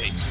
wait.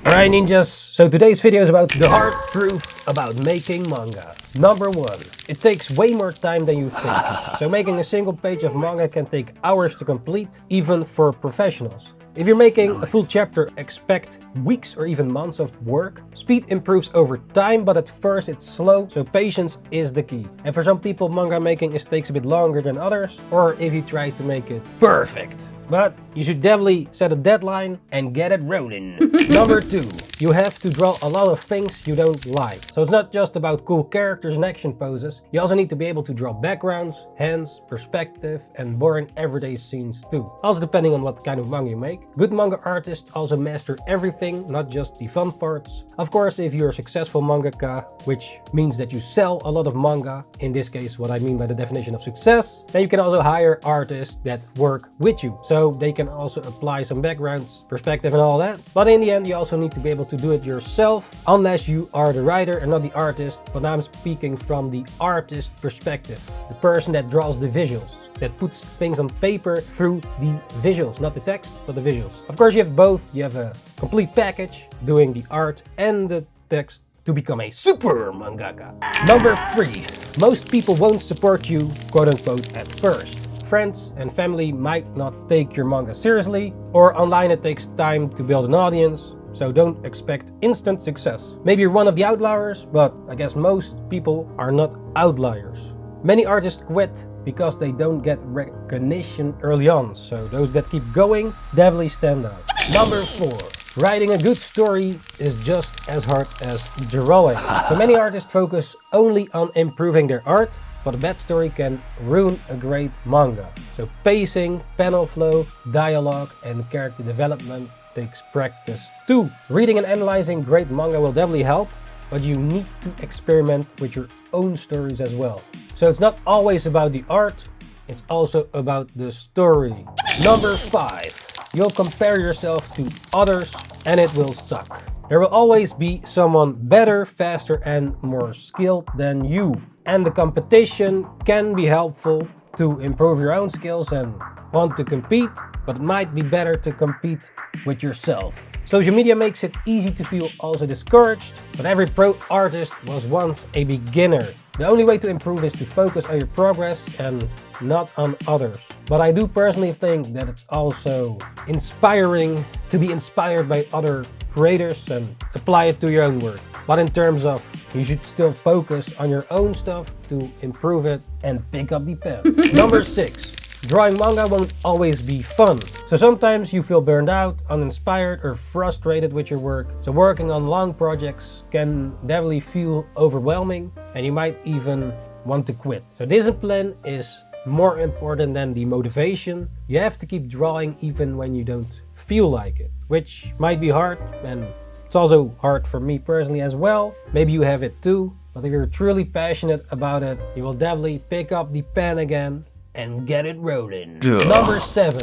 Alright ninjas, so today's video is about the hard truth about making manga. Number 1, it takes way more time than you think. So making a single page of manga can take hours to complete, even for professionals. If you're making a full chapter, expect weeks or even months of work. Speed improves over time, but at first it's slow, so patience is the key. And for some people, manga making takes a bit longer than others, or if you try to make it perfect. But you should definitely set a deadline and get it rolling. Number 2, you have to draw a lot of things you don't like. So it's not just about cool characters and action poses. You also need to be able to draw backgrounds, hands, perspective, and boring everyday scenes too. Also depending on what kind of manga you make. Good manga artists also master everything, not just the fun parts. Of course, if you're a successful mangaka, which means that you sell a lot of manga, in this case what I mean by the definition of success, then you can also hire artists that work with you. So they can also apply some backgrounds, perspective and all that. But in the end, you also need to be able to do it yourself, unless you are the writer and not the artist. But now I'm speaking from the artist perspective, the person that draws the visuals, that puts things on paper through the visuals, not the text, but the visuals. Of course, you have both. You have a complete package doing the art and the text to become a super mangaka. Number 3, most people won't support you, quote unquote, at first. Friends and family might not take your manga seriously, or online it takes time to build an audience, so don't expect instant success. Maybe you're one of the outliers, but I guess most people are not outliers. Many artists quit because they don't get recognition early on, so those that keep going definitely stand out. Number 4, writing a good story is just as hard as drawing. So many artists focus only on improving their art, but a bad story can ruin a great manga. So pacing, panel flow, dialogue and character development takes practice too. Reading and analyzing great manga will definitely help, but you need to experiment with your own stories as well. So it's not always about the art, it's also about the story. Number 5, you'll compare yourself to others and it will suck. There will always be someone better, faster and more skilled than you. And the competition can be helpful to improve your own skills and want to compete, but it might be better to compete with yourself. Social media makes it easy to feel also discouraged, but every pro artist was once a beginner. The only way to improve is to focus on your progress and not on others. But I do personally think that it's also inspiring to be inspired by other creators and apply it to your own work. But in terms of, you should still focus on your own stuff to improve it and pick up the pen. Number 6, drawing manga won't always be fun. So sometimes you feel burned out, uninspired or frustrated with your work. So working on long projects can definitely feel overwhelming and you might even want to quit. So discipline is more important than the motivation. You have to keep drawing even when you don't feel like it, which might be hard, and it's also hard for me personally as well. Maybe you have it too, but if you're truly passionate about it, you will definitely pick up the pen again and get it rolling. Number 7,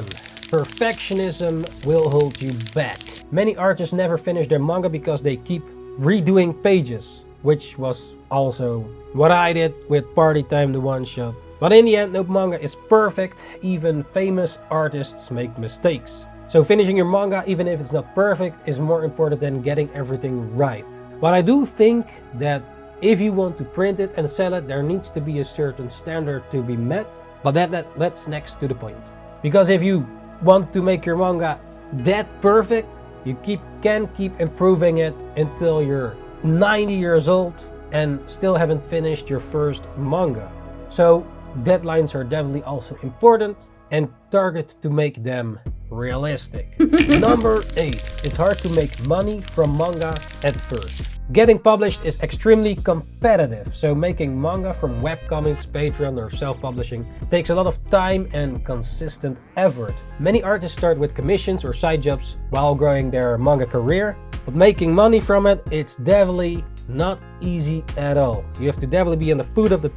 perfectionism will hold you back. Many artists never finish their manga because they keep redoing pages, which was also what I did with Party Time the one shot. But in the end, no manga is perfect. Even famous artists make mistakes. So finishing your manga, even if it's not perfect, is more important than getting everything right. But I do think that if you want to print it and sell it, there needs to be a certain standard to be met. But that's next to the point. Because if you want to make your manga that perfect, you can keep improving it until you're 90 years old and still haven't finished your first manga. So deadlines are definitely also important, and target to make them realistic. Number 8, it's hard to make money from manga at first. Getting published is extremely competitive, so making manga from webcomics, Patreon or self-publishing takes a lot of time and consistent effort. Many artists start with commissions or side jobs while growing their manga career, but making money from it, it's definitely not easy at all. You have to definitely be on the foot of the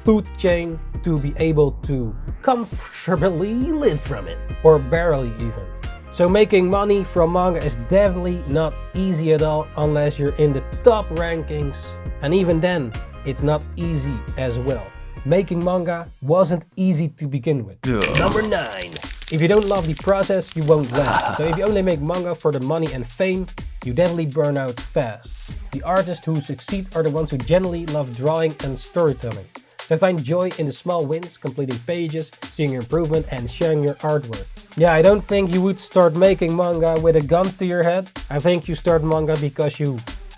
food chain to be able to comfortably live from it, or barely even. So making money from manga is definitely not easy at all unless you're in the top rankings, and even then it's not easy as well. Making manga wasn't easy to begin with. Number 9. If you don't love the process, you won't last. So if you only make manga for the money and fame, you definitely burn out fast. The artists who succeed are the ones who genuinely love drawing and storytelling. They find joy in the small wins, completing pages, seeing your improvement, and sharing your artwork. Yeah, I don't think you would start making manga with a gun to your head. I think you start manga because you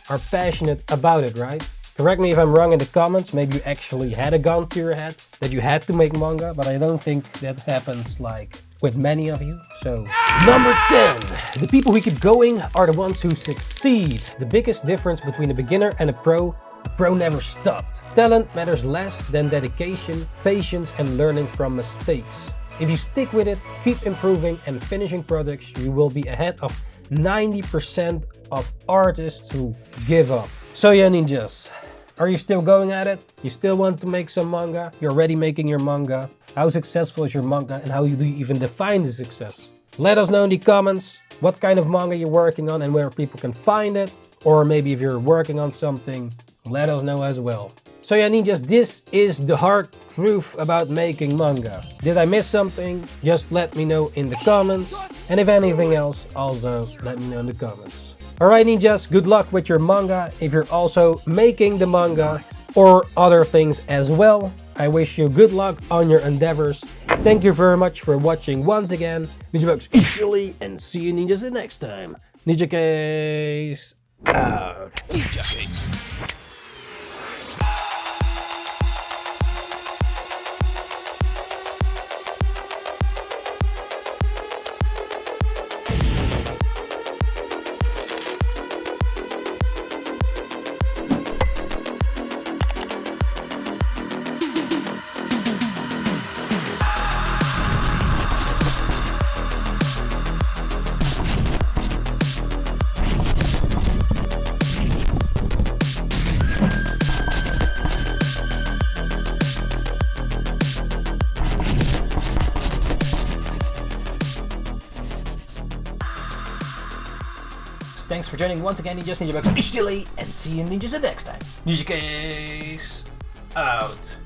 are passionate about it, right? Correct me if I'm wrong in the comments. Maybe you actually had a gun to your head that you had to make manga, but I don't think that happens like with many of you. So number 10, the people who keep going are the ones who succeed. The biggest difference between a beginner and a pro never stopped. Talent matters less than dedication, patience, and learning from mistakes. If you stick with it, keep improving and finishing products, you will be ahead of 90% of artists who give up. So yeah, ninjas, are you still going at it? You still want to make some manga? You're already making your manga. How successful is your manga and how do you even define the success? Let us know in the comments what kind of manga you're working on and where people can find it. Or maybe if you're working on something, let us know as well. So yeah, ninjas, this is the hard truth about making manga. Did I miss something? Just let me know in the comments. And if anything else, also let me know in the comments. Alright ninjas, good luck with your manga. If you're also making the manga or other things as well, I wish you good luck on your endeavors. Thank you very much for watching once again. NINJABOX ishhh, and see you ninjas the next time. Ninjakees out. Ninjakees. Thanks for joining once again, Ninjas, NINJABOX ishhh, and see you ninjas the next time. Ninjakees out.